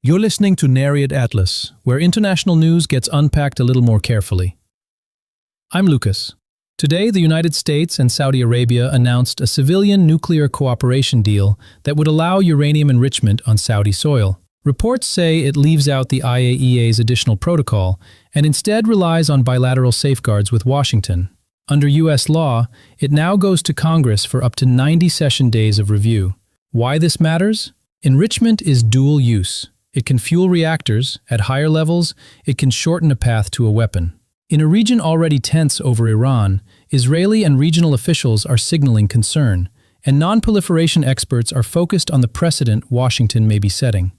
You're listening to Nereid Atlas, where international news gets unpacked a little more carefully. I'm Lukas. Today, the United States and Saudi Arabia announced a civilian nuclear cooperation deal that would allow uranium enrichment on Saudi soil. Reports say it leaves out the IAEA's Additional Protocol and instead relies on bilateral safeguards with Washington. Under U.S. law, it now goes to Congress for up to 90 session days of review. Why this matters? Enrichment is dual use. It can fuel reactors. At higher levels, it can shorten a path to a weapon. In a region already tense over Iran, Israeli and regional officials are signaling concern, and nonproliferation experts are focused on the precedent Washington may be setting.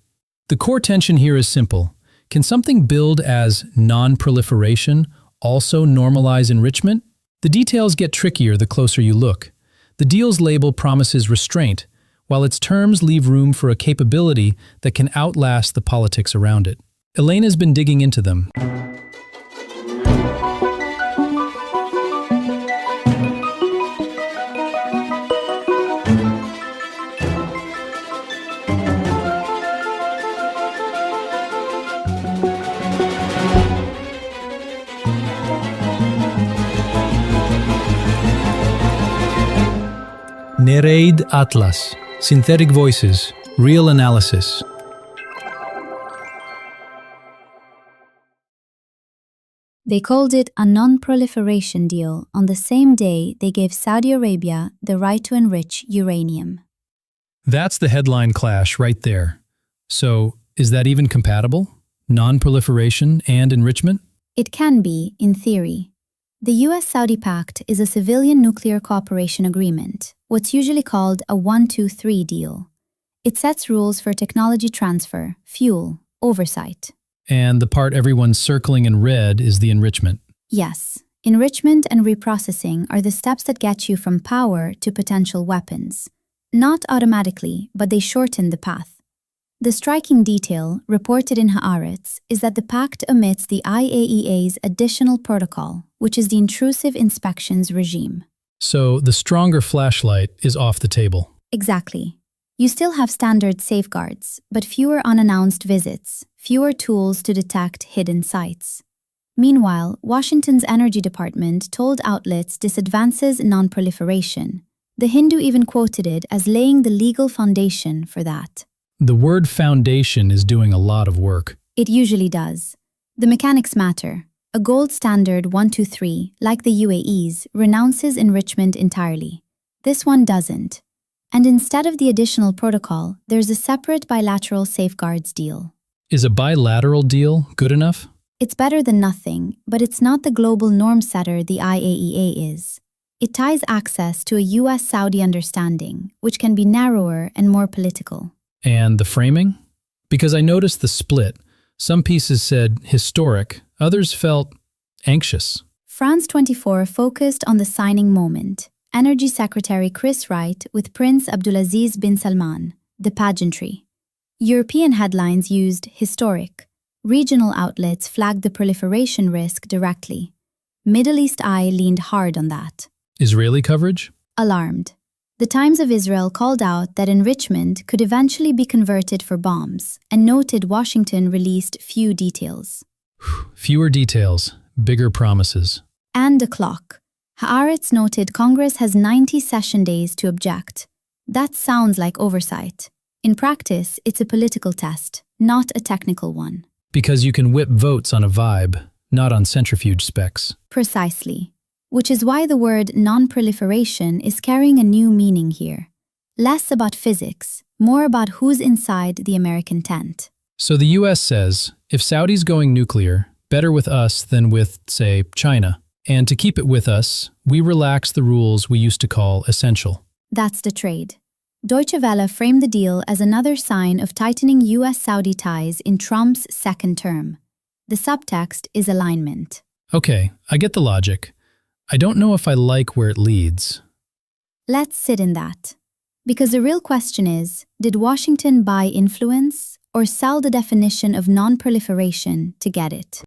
The core tension here is simple. Can something billed as nonproliferation also normalize enrichment? The details get trickier the closer you look. The deal's label promises restraint, while its terms leave room for a capability that can outlast the politics around it. Elena's been digging into them. Nereid Atlas. Synthetic voices, real analysis. They called it a non-proliferation deal on the same day they gave Saudi Arabia the right to enrich uranium. That's the headline clash right there. So, is that even compatible? Non-proliferation and enrichment? It can be, in theory. The US-Saudi Pact is a civilian nuclear cooperation agreement, what's usually called a 1-2-3 deal. It sets rules for technology transfer, fuel, oversight. And the part everyone's circling in red is the enrichment. Yes, enrichment and reprocessing are the steps that get you from power to potential weapons. Not automatically, but they shorten the path. The striking detail, reported in Haaretz, is that the pact omits the IAEA's Additional Protocol, which is the intrusive inspections regime. So the stronger flashlight is off the table. Exactly. You still have standard safeguards, but fewer unannounced visits, fewer tools to detect hidden sites. Meanwhile, Washington's Energy Department told outlets this advances nonproliferation. The Hindu even quoted it as laying the legal foundation for that. The word foundation is doing a lot of work. It usually does. The mechanics matter. A gold standard 1-2-3, like the UAE's, renounces enrichment entirely. This one doesn't. And instead of the Additional Protocol, there's a separate bilateral safeguards deal. Is a bilateral deal good enough? It's better than nothing, but it's not the global norm setter the IAEA is. It ties access to a US-Saudi understanding, which can be narrower and more political. And the framing? Because I noticed the split. Some pieces said historic, others felt anxious. France 24 focused on the signing moment. Energy Secretary Chris Wright with Prince Abdulaziz bin Salman, the pageantry. European headlines used historic. Regional outlets flagged the proliferation risk directly. Middle East Eye leaned hard on that. Israeli coverage? Alarmed. The Times of Israel called out that enrichment could eventually be converted for bombs and noted Washington released few details. Fewer details, bigger promises. And a clock. Haaretz noted Congress has 90 session days to object. That sounds like oversight. In practice, it's a political test, not a technical one. Because you can whip votes on a vibe, not on centrifuge specs. Precisely. Which is why the word non-proliferation is carrying a new meaning here. Less about physics, more about who's inside the American tent. So the US says, if Saudi's going nuclear, better with us than with, say, China. And to keep it with us, we relax the rules we used to call essential. That's the trade. Deutsche Welle framed the deal as another sign of tightening US-Saudi ties in Trump's second term. The subtext is alignment. Okay, I get the logic. I don't know if I like where it leads. Let's sit in that. Because the real question is, did Washington buy influence or sell the definition of non-proliferation to get it?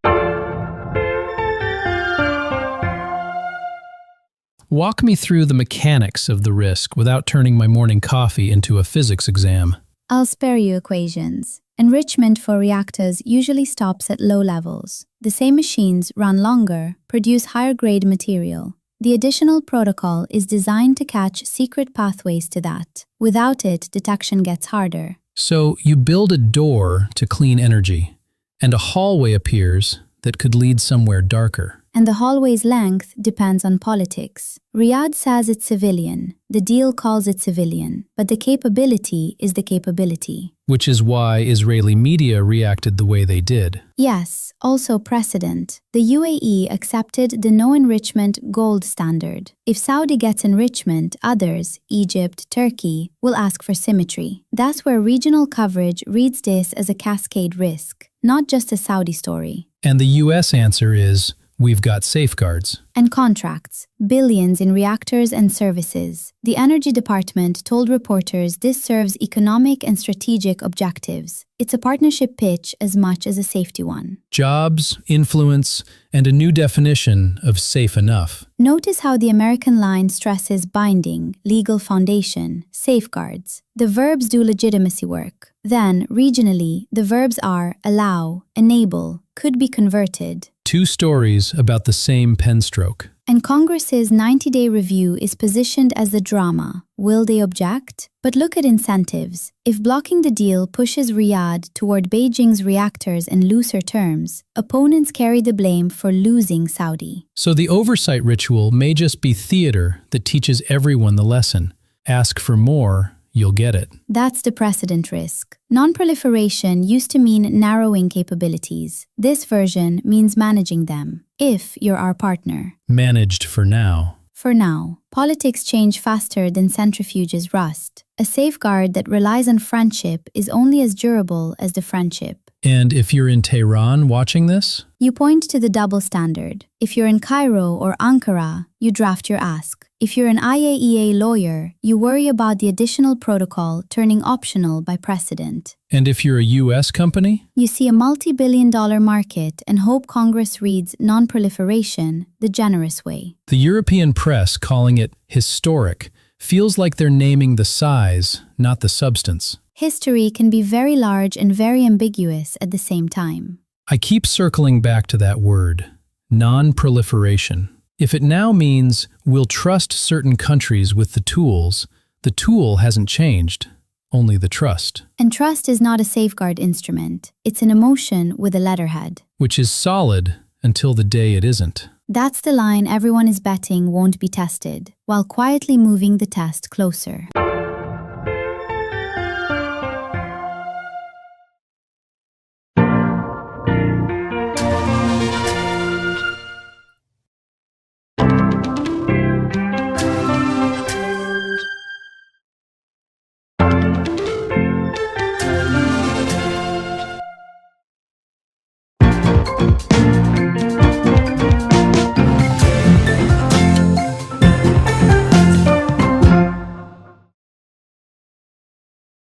Walk me through the mechanics of the risk without turning my morning coffee into a physics exam. I'll spare you equations. Enrichment for reactors usually stops at low levels. The same machines run longer, produce higher-grade material. The additional protocol is designed to catch secret pathways to that. Without it, detection gets harder. So you build a door to clean energy, and a hallway appears that could lead somewhere darker. And the hallway's length depends on politics. Riyadh says it's civilian, the deal calls it civilian, but the capability is the capability. Which is why Israeli media reacted the way they did. Yes, also precedent. The UAE accepted the no enrichment gold standard. If Saudi gets enrichment, others, Egypt, Turkey, will ask for symmetry. That's where regional coverage reads this as a cascade risk, not just a Saudi story. And the US answer is, we've got safeguards. And contracts, billions in reactors and services. The Energy Department told reporters this serves economic and strategic objectives. It's a partnership pitch as much as a safety one. Jobs, influence, and a new definition of safe enough. Notice how the American line stresses binding, legal foundation, safeguards. The verbs do legitimacy work. Then, regionally, the verbs are allow, enable, could be converted. Two stories about the same pen stroke. And Congress's 90-day review is positioned as the drama. Will they object? But look at incentives. If blocking the deal pushes Riyadh toward Beijing's reactors in looser terms, opponents carry the blame for losing Saudi. So the oversight ritual may just be theater that teaches everyone the lesson. Ask for more, you'll get it. That's the precedent risk. Nonproliferation used to mean narrowing capabilities. This version means managing them, if you're our partner. Managed for now. For now, politics change faster than centrifuges rust. A safeguard that relies on friendship is only as durable as the friendship. And if you're in Tehran watching this? You point to the double standard. If you're in Cairo or Ankara, you draft your ask. If you're an IAEA lawyer, you worry about the additional protocol turning optional by precedent. And if you're a US company? You see a multi-billion-dollar market and hope Congress reads nonproliferation the generous way. The European press calling it historic feels like they're naming the size, not the substance. History can be very large and very ambiguous at the same time. I keep circling back to that word, non-proliferation. If it now means we'll trust certain countries with the tool hasn't changed, only the trust. And trust is not a safeguard instrument. It's an emotion with a letterhead. Which is solid until the day it isn't. That's the line everyone is betting won't be tested, while quietly moving the test closer.